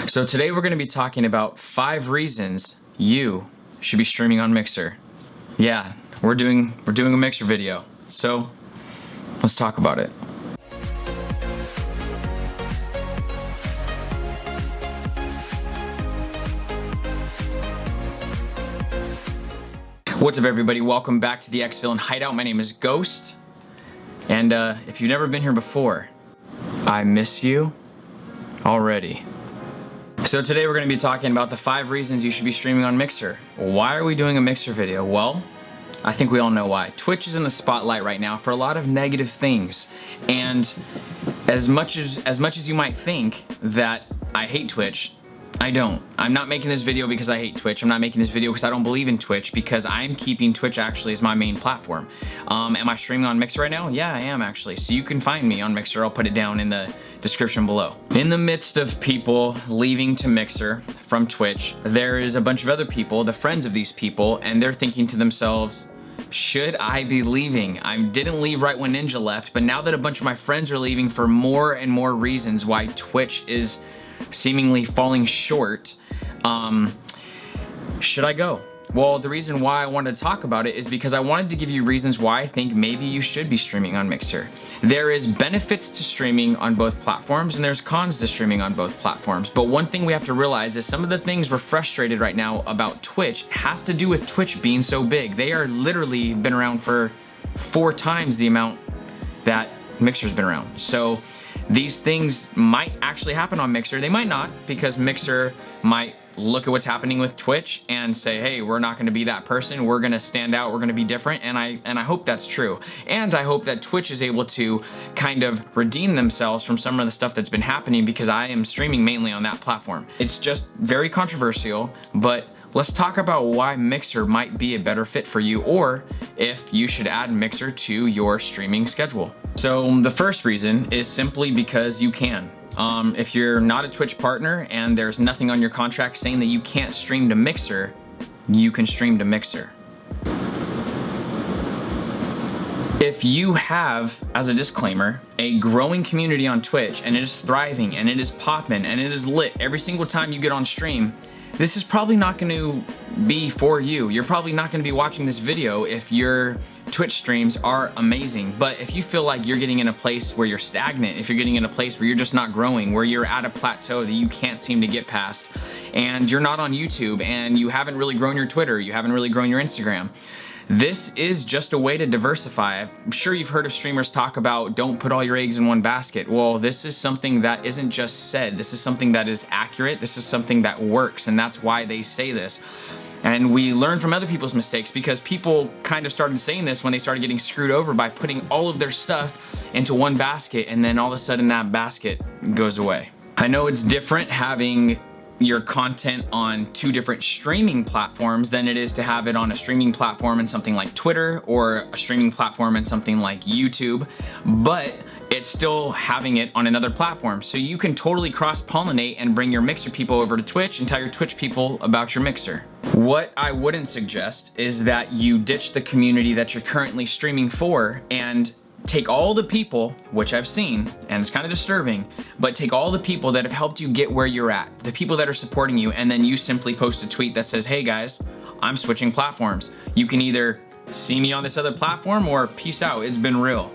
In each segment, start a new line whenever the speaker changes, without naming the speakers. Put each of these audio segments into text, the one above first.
So today we're going to be talking about 5 reasons you should be streaming on Mixer. Yeah, we're doing a Mixer video. So let's talk about it. What's up, everybody? Welcome back to the X-Villain Hideout. My name is Ghost, and if you've never been here before, I miss you already. So today we're going to be talking about the 5 reasons you should be streaming on Mixer. Why are we doing a Mixer video? Well, I think we all know why. Twitch is in the spotlight right now for a lot of negative things, and as much as you might think that I hate Twitch, I don't. I'm not making this video because I hate Twitch. I'm not making this video because I don't believe in Twitch, because I'm keeping Twitch actually as my main platform. Am I streaming on Mixer right now? Yeah, I am actually. So you can find me on Mixer. I'll put it down in the description below. In the midst of people leaving to Mixer from Twitch, there is a bunch of other people, the friends of these people, and they're thinking to themselves, should I be leaving? I didn't leave right when Ninja left, but now that a bunch of my friends are leaving for more and more reasons why Twitch is seemingly falling short, should I go? Well, the reason why I wanted to talk about it is because I wanted to give you reasons why I think maybe you should be streaming on Mixer. There is benefits to streaming on both platforms, and there's cons to streaming on both platforms. But one thing we have to realize is some of the things we're frustrated right now about Twitch has to do with Twitch being so big. They are literally been around for 4 times the amount that Mixer's been around. So these things might actually happen on Mixer. They might not, because Mixer might look at what's happening with Twitch and say, hey, we're not gonna be that person. We're gonna stand out, we're gonna be different. And I hope that's true. And I hope that Twitch is able to kind of redeem themselves from some of the stuff that's been happening, because I am streaming mainly on that platform. It's just very controversial, but let's talk about why Mixer might be a better fit for you, or if you should add Mixer to your streaming schedule. So the first reason is simply because you can. If you're not a Twitch partner and there's nothing on your contract saying that you can't stream to Mixer, you can stream to Mixer. If you have, as a disclaimer, a growing community on Twitch and it is thriving and it is popping and it is lit every single time you get on stream, this is probably not going to be for you. You're probably not going to be watching this video if your Twitch streams are amazing. But if you feel like you're getting in a place where you're stagnant, if you're getting in a place where you're just not growing, where you're at a plateau that you can't seem to get past, and you're not on YouTube, and you haven't really grown your Twitter, you haven't really grown your Instagram, this is just a way to diversify. I'm sure you've heard of streamers talk about don't put all your eggs in one basket. Well, this is something that isn't just said. This is something that is accurate. This is something that works, and that's why they say this. And we learn from other people's mistakes, because people kind of started saying this when they started getting screwed over by putting all of their stuff into one basket, and then all of a sudden that basket goes away. I know it's different having your content on 2 different streaming platforms than it is to have it on a streaming platform in something like Twitter, or a streaming platform in something like YouTube, but it's still having it on another platform. So you can totally cross-pollinate and bring your Mixer people over to Twitch and tell your Twitch people about your Mixer. What I wouldn't suggest is that you ditch the community that you're currently streaming for and take all the people, which I've seen, and it's kind of disturbing, but take all the people that have helped you get where you're at, the people that are supporting you, and then you simply post a tweet that says, hey guys, I'm switching platforms. You can either see me on this other platform or peace out, it's been real.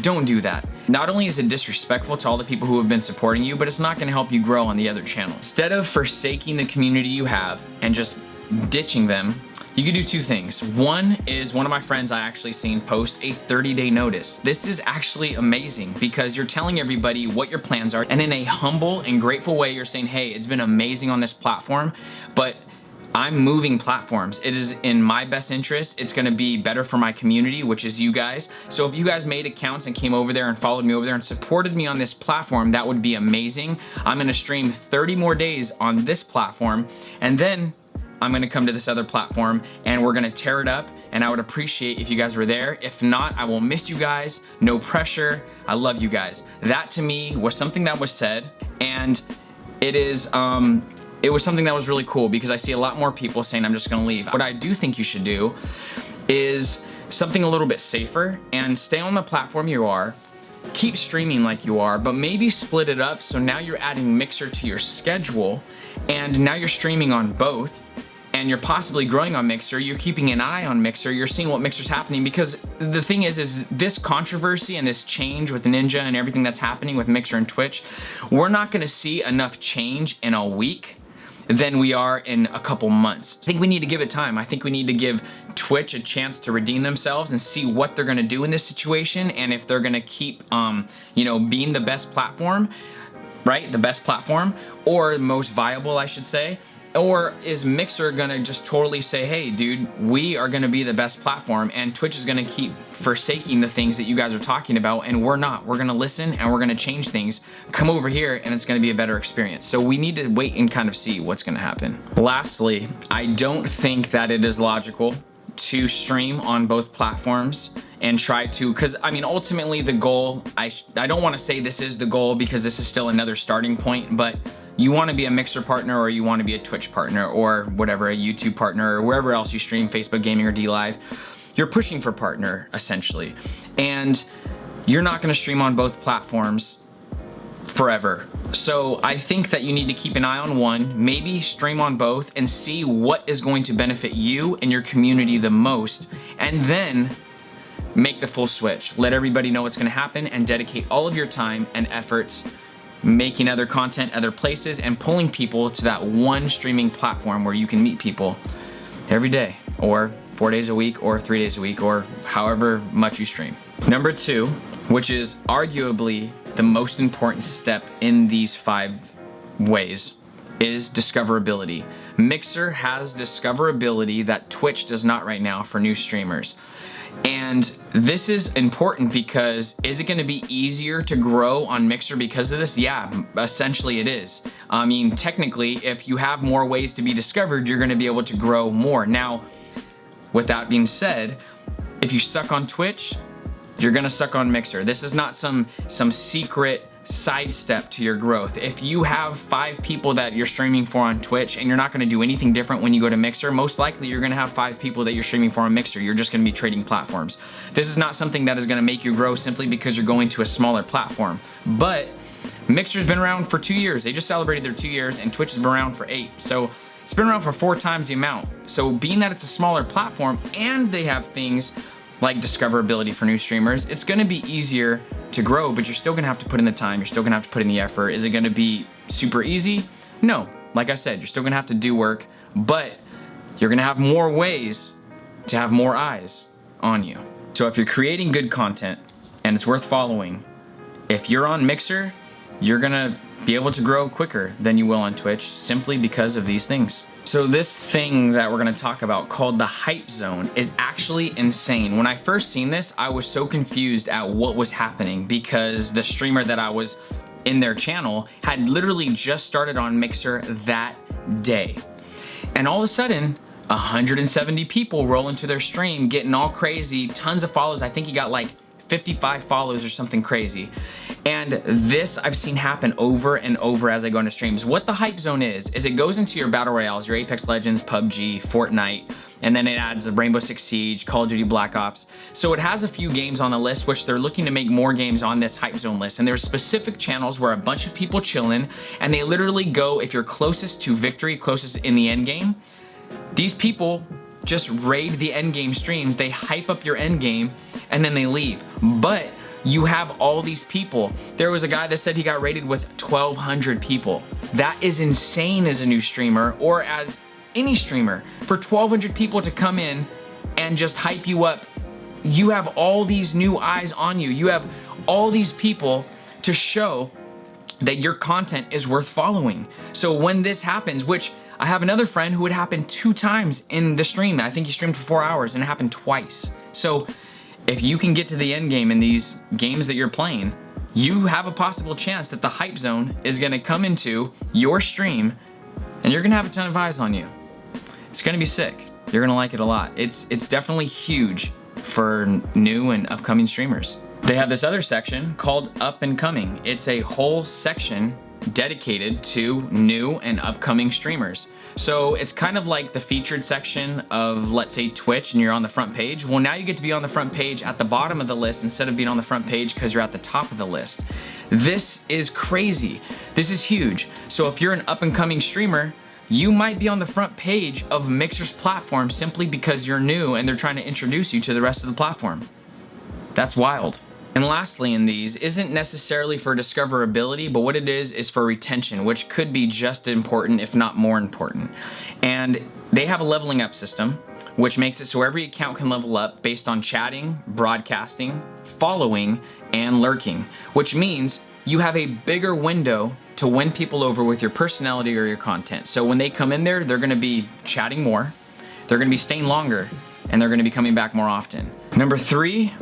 Don't do that. Not only is it disrespectful to all the people who have been supporting you, but it's not gonna help you grow on the other channel. Instead of forsaking the community you have and just ditching them, you can do 2 things. One is, one of my friends I actually seen post a 30-day notice. This is actually amazing, because you're telling everybody what your plans are, and in a humble and grateful way, you're saying, hey, it's been amazing on this platform, but I'm moving platforms. It is in my best interest. It's gonna be better for my community, which is you guys. So if you guys made accounts and came over there and followed me over there and supported me on this platform, that would be amazing. I'm gonna stream 30 more days on this platform, and then I'm gonna come to this other platform and we're gonna tear it up, and I would appreciate if you guys were there. If not, I will miss you guys. No pressure. I love you guys. That to me was something that was said, and it was something that was really cool, because I see a lot more people saying I'm just gonna leave. What I do think you should do is something a little bit safer and stay on the platform you are, keep streaming like you are, but maybe split it up so now you're adding Mixer to your schedule and now you're streaming on both and you're possibly growing on Mixer, you're keeping an eye on Mixer, you're seeing what Mixer's happening, because the thing is this controversy and this change with Ninja and everything that's happening with Mixer and Twitch, we're not gonna see enough change in a week than we are in a couple months. I think we need to give it time. I think we need to give Twitch a chance to redeem themselves and see what they're gonna do in this situation, and if they're gonna keep being the best platform, right? The best platform, or most viable, I should say. Or is Mixer gonna just totally say, hey dude, we are gonna be the best platform and Twitch is gonna keep forsaking the things that you guys are talking about, and we're not. We're gonna listen and we're gonna change things. Come over here and it's gonna be a better experience. So we need to wait and kind of see what's gonna happen. Lastly, I don't think that it is logical to stream on both platforms and try to, because I mean ultimately the goal, I don't want to say this is the goal because this is still another starting point, but you want to be a Mixer partner or you want to be a Twitch partner or whatever, a YouTube partner or wherever else you stream, Facebook Gaming or DLive, you're pushing for partner essentially. And you're not going to stream on both platforms forever. So I think that you need to keep an eye on one, maybe stream on both and see what is going to benefit you and your community the most, and then make the full switch. Let everybody know what's going to happen and dedicate all of your time and efforts making other content, other places, and pulling people to that one streaming platform where you can meet people every day, or 4 days a week, or 3 days a week, or however much you stream. Number 2, which is arguably the most important step in these 5 ways, is discoverability. Mixer has discoverability that Twitch does not right now for new streamers. And this is important because is it going to be easier to grow on Mixer because of this? Yeah, essentially it is. I mean, technically, if you have more ways to be discovered, you're going to be able to grow more. Now, with that being said, if you suck on Twitch, you're going to suck on Mixer. This is not some secret sidestep to your growth. If you have 5 people that you're streaming for on Twitch and you're not going to do anything different when you go to Mixer, most likely you're going to have 5 people that you're streaming for on Mixer. You're just going to be trading platforms. This is not something that is going to make you grow simply because you're going to a smaller platform. But Mixer's been around for 2 years. They just celebrated their 2 years, and Twitch has been around for 8. So it's been around for 4 times the amount. So being that it's a smaller platform and they have things like discoverability for new streamers, it's gonna be easier to grow, but you're still gonna have to put in the time, you're still gonna have to put in the effort. Is it gonna be super easy? No, like I said, you're still gonna have to do work, but you're gonna have more ways to have more eyes on you. So if you're creating good content and it's worth following, if you're on Mixer, you're gonna be able to grow quicker than you will on Twitch simply because of these things. So this thing that we're gonna talk about called the hype zone is actually insane. When I first seen this, I was so confused at what was happening because the streamer that I was in their channel had literally just started on Mixer that day. And all of a sudden, 170 people roll into their stream, getting all crazy, tons of follows. I think he got like 55 follows or something crazy. And this I've seen happen over and over as I go into streams. What the hype zone is it goes into your battle royales, your Apex Legends, PUBG, Fortnite, and then it adds Rainbow Six Siege, Call of Duty Black Ops. So it has a few games on the list, which they're looking to make more games on this hype zone list. And there's specific channels where a bunch of people chilling, and they literally go, if you're closest to victory, closest in the end game, these people just raid the end game streams, they hype up your end game, and then they leave. But you have all these people. There was a guy that said he got raided with 1,200 people. That is insane as a new streamer, or as any streamer. For 1,200 people to come in and just hype you up, you have all these new eyes on you. You have all these people to show that your content is worth following. So when this happens, which I have another friend who it happened 2 times in the stream. I think he streamed for 4 hours and it happened twice. So if you can get to the end game in these games that you're playing, you have a possible chance that the hype zone is gonna come into your stream and you're gonna have a ton of eyes on you. It's gonna be sick. You're gonna like it a lot. It's definitely huge for new and upcoming streamers. They have this other section called Up and Coming. It's a whole section dedicated to new and upcoming streamers. So it's kind of like the featured section of, let's say, Twitch, and you're on the front page. Well, now you get to be on the front page at the bottom of the list instead of being on the front page because you're at the top of the list. This is crazy. This is huge. So if you're an up and coming streamer, you might be on the front page of Mixer's platform simply because you're new and they're trying to introduce you to the rest of the platform. That's wild. And lastly in these isn't necessarily for discoverability, but what it is for retention, which could be just as important, if not more important. And they have a leveling up system, which makes it so every account can level up based on chatting, broadcasting, following, and lurking, which means you have a bigger window to win people over with your personality or your content. So when they come in there, they're gonna be chatting more, they're gonna be staying longer, and they're gonna be coming back more often. Number 3,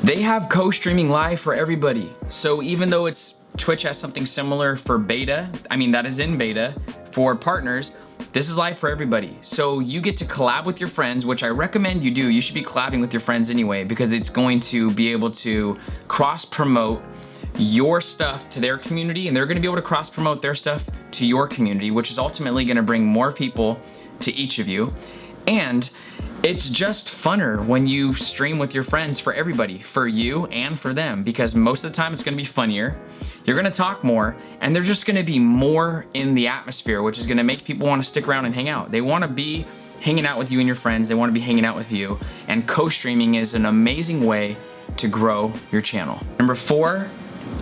they have co-streaming live for everybody. So even though Twitch has something similar for beta, that is in beta, for partners, this is live for everybody. So you get to collab with your friends, which I recommend you do. You should be collabing with your friends anyway, because it's going to be able to cross-promote your stuff to their community, and they're gonna be able to cross-promote their stuff to your community, which is ultimately gonna bring more people to each of you. And it's just funner when you stream with your friends for everybody, for you and for them, because most of the time it's gonna be funnier, you're gonna talk more, and there's just gonna be more in the atmosphere, which is gonna make people wanna stick around and hang out. They wanna be hanging out with you and your friends, they wanna be hanging out with you, and co-streaming is an amazing way to grow your channel. Number 4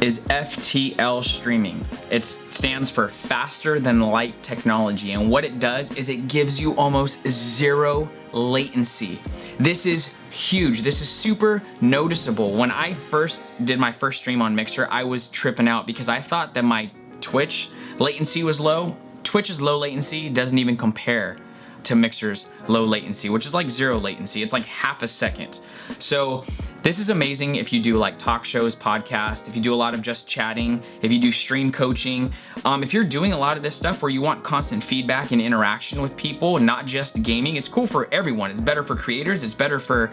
is FTL Streaming. It stands for Faster Than Light Technology, and what it does is it gives you almost zero latency. This is huge. This is super noticeable. When I first did my first stream on Mixer, I was tripping out because I thought that my Twitch latency was low. Twitch's low latency doesn't even compare to Mixer's low latency, which is like zero latency. It's like half a second. So this is amazing if you do like talk shows, podcasts, if you do a lot of just chatting, if you do stream coaching, if you're doing a lot of this stuff where you want constant feedback and interaction with people, not just gaming. It's cool for everyone. It's better for creators, it's better for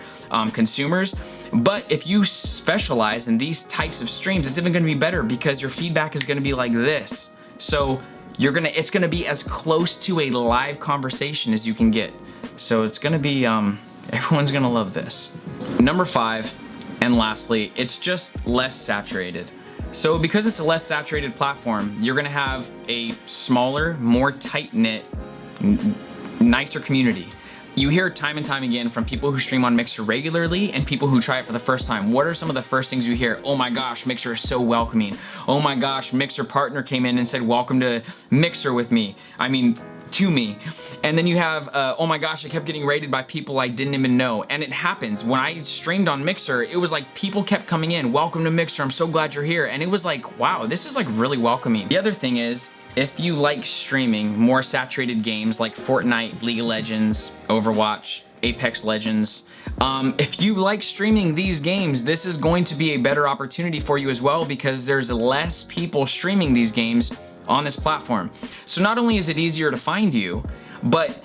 consumers. But if you specialize in these types of streams, it's even gonna be better because your feedback is gonna be like this. So it's gonna be as close to a live conversation as you can get. So it's gonna be, everyone's gonna love this. Number 5, and lastly, it's just less saturated. So because it's a less saturated platform, you're gonna have a smaller, more tight-knit, nicer community. You hear time and time again from people who stream on Mixer regularly and people who try it for the first time. What are some of the first things you hear? Oh my gosh, Mixer is so welcoming. Oh my gosh, Mixer partner came in and said, welcome to Mixer with me. To me. And then you have, oh my gosh, I kept getting rated by people I didn't even know. And it happens. When I streamed on Mixer, it was like people kept coming in, welcome to Mixer, I'm so glad you're here. And it was like, wow, this is like really welcoming. The other thing is, if you like streaming more saturated games like Fortnite, League of Legends, Overwatch, Apex Legends, if you like streaming these games, this is going to be a better opportunity for you as well because there's less people streaming these games on this platform. So not only is it easier to find you, but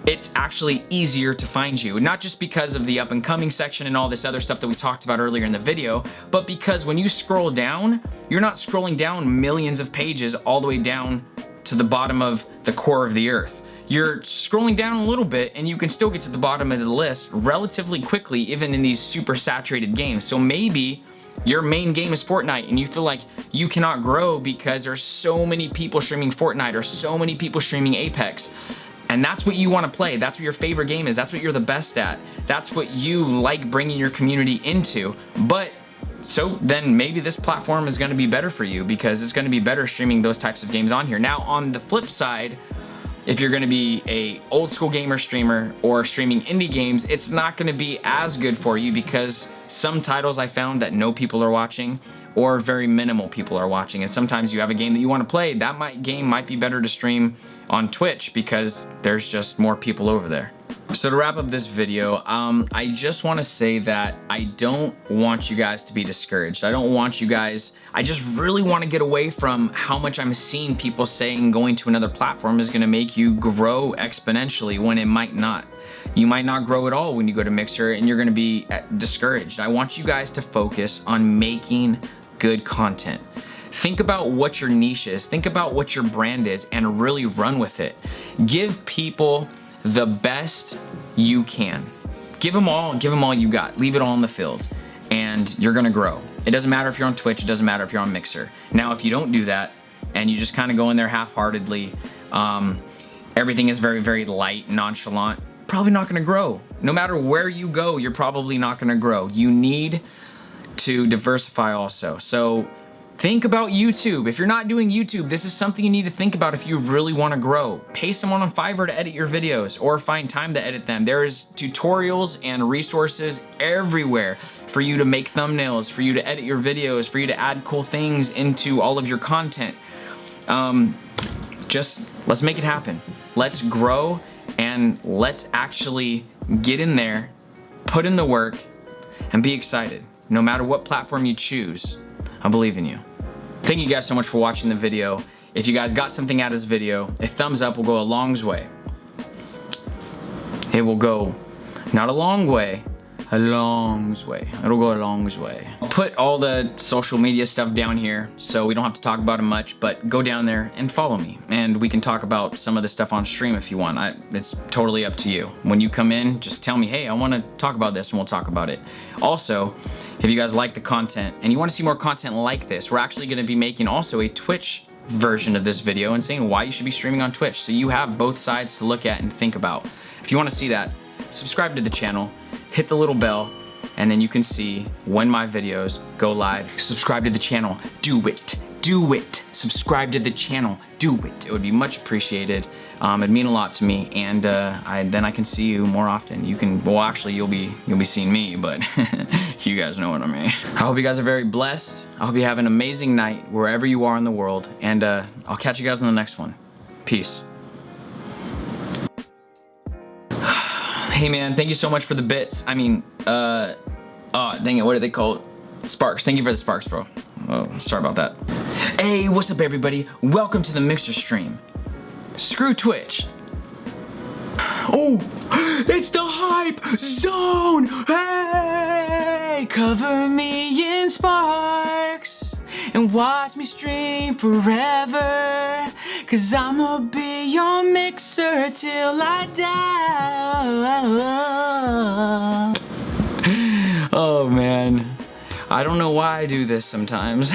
it's actually easier to find you. Not just because of the up and coming section and all this other stuff that we talked about earlier in the video, but because when you scroll down, you're not scrolling down millions of pages all the way down to the bottom of the core of the earth. You're scrolling down a little bit and you can still get to the bottom of the list relatively quickly, even in these super saturated games. So maybe your main game is Fortnite and you feel like you cannot grow because there's so many people streaming Fortnite or so many people streaming Apex. And that's what you want to play. That's what your favorite game is. That's what you're the best at. That's what you like bringing your community into. But so then maybe this platform is going to be better for you because it's going to be better streaming those types of games on here. Now on the flip side, if you're gonna be a old school gamer streamer or streaming indie games, it's not gonna be as good for you because some titles I found that no people are watching or very minimal people are watching. And sometimes you have a game that you wanna play, that game might be better to stream on Twitch because there's just more people over there. So to wrap up this video, I just want to say that I don't want you guys to be discouraged. I don't want you guys, I just really want to get away from how much I'm seeing people saying going to another platform is going to make you grow exponentially when it might not. You might not grow at all when you go to Mixer and you're going to be discouraged. I want you guys to focus on making good content. Think about what your niche is. Think about what your brand is and really run with it. Give people the best you can. Give them all you got. Leave it all in the field and you're gonna grow. It doesn't matter if you're on Twitch, it doesn't matter if you're on Mixer. Now, if you don't do that and you just kind of go in there half-heartedly, everything is very, very light, nonchalant, probably not gonna grow. No matter where you go, you're probably not gonna grow. You need to diversify also. So think about YouTube. If you're not doing YouTube, this is something you need to think about if you really wanna grow. Pay someone on Fiverr to edit your videos or find time to edit them. There's tutorials and resources everywhere for you to make thumbnails, for you to edit your videos, for you to add cool things into all of your content. Just let's make it happen. Let's grow and let's actually get in there, put in the work, and be excited. No matter what platform you choose, I believe in you. Thank you guys so much for watching the video. If you guys got something out of this video, a thumbs up will go a long way. It will go, not a long way, a long way. It'll go a long way. I'll put all the social media stuff down here so we don't have to talk about it much, but go down there and follow me. And we can talk about some of the stuff on stream if you want. It's totally up to you. When you come in, just tell me, hey, I wanna talk about this and we'll talk about it. Also, if you guys like the content and you wanna see more content like this, we're actually gonna be making also a Twitch version of this video and saying why you should be streaming on Twitch. So you have both sides to look at and think about. If you wanna see that, subscribe to the channel, hit the little bell, and then you can see when my videos go live. Subscribe to the channel, do it, do it. Subscribe to the channel, do it. It would be much appreciated. It'd mean a lot to me, and then I can see you more often. You can, well actually you'll be seeing me, but you guys know what I mean. I hope you guys are very blessed. I hope you have an amazing night wherever you are in the world, and I'll catch you guys in the next one. Peace. Hey man, thank you so much for the bits. I mean, oh dang it, what do they call it? Sparks, thank you for the sparks, bro. Oh, sorry about that. Hey, what's up everybody? Welcome to the Mixer stream. Screw Twitch. Oh, it's the hype zone. Hey, cover me in sparks and watch me stream forever, 'cause I'ma be your Mixer till I die. Oh man, I don't know why I do this sometimes.